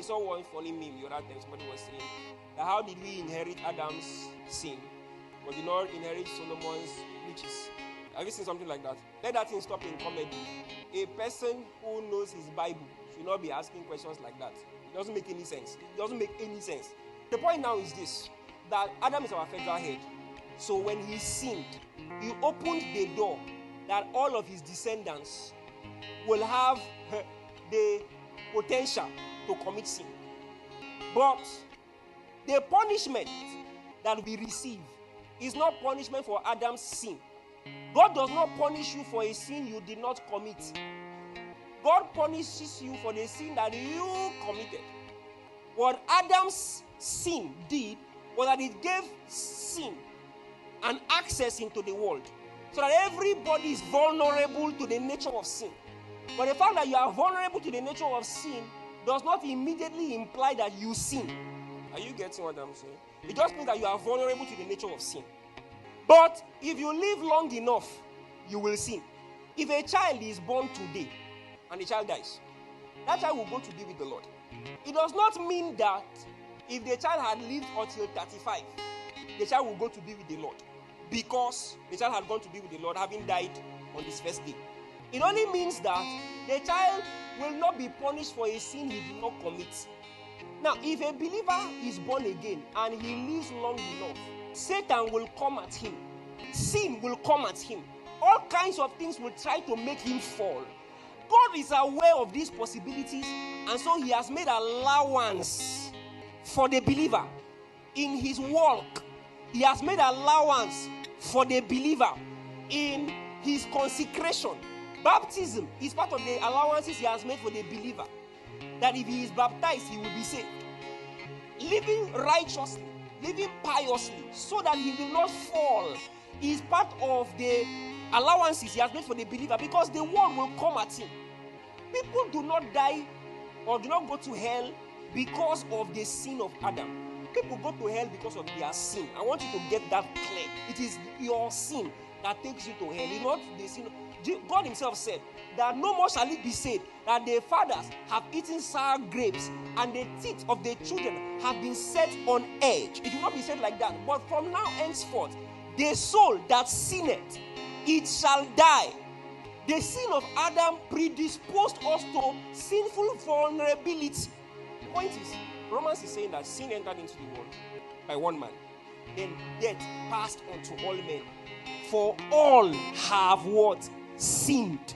saw one funny meme the other time. Somebody was saying that how did we inherit Adam's sin, but did not inherit Solomon's riches? Have you seen something like that? Let that thing stop in comedy. A person who knows his Bible should not be asking questions like that. It doesn't make any sense. It doesn't make any sense. The point now is this, that Adam is our federal head. So when he sinned, he opened the door that all of his descendants will have the potential to commit sin. But the punishment that we receive is not punishment for Adam's sin. God does not punish you for a sin you did not commit. God punishes you for the sin that you committed. What Adam's sin did was that it gave sin an access into the world, so that everybody is vulnerable to the nature of sin. But the fact that you are vulnerable to the nature of sin does not immediately imply that you sin. Are you getting what I'm saying? It just means that you are vulnerable to the nature of sin. But if you live long enough, you will sin. If a child is born today and the child dies, that child will go to be with the Lord. It does not mean that if the child had lived until 35, the child will go to be with the Lord, because the child had gone to be with the Lord having died on this first day. It only means that the child will not be punished for a sin he did not commit. Now, if a believer is born again and he lives long enough, Satan will come at him. Sin will come at him. All kinds of things will try to make him fall. God is aware of these possibilities, and so he has made allowance for the believer in his walk. He has made allowance for the believer in his consecration. Baptism is part of the allowances he has made for the believer, that if he is baptized, he will be saved. Living righteously, living piously, so that he will not fall, is part of the allowances he has made for the believer, because the world will come at him. People do not die or do not go to hell because of the sin of Adam. People go to hell because of their sin. I want you to get that clear. It is your sin that takes you to hell. It's not the sin. God himself said that no more shall it be said that the fathers have eaten sour grapes and the teeth of the children have been set on edge. It will not be said like that. But from now henceforth, the soul that sinneth, it shall die. The sin of Adam predisposed us to sinful vulnerability. The point is, Romans is saying that sin entered into the world by one man. Then death passed on to all men. For all have what? Sinned.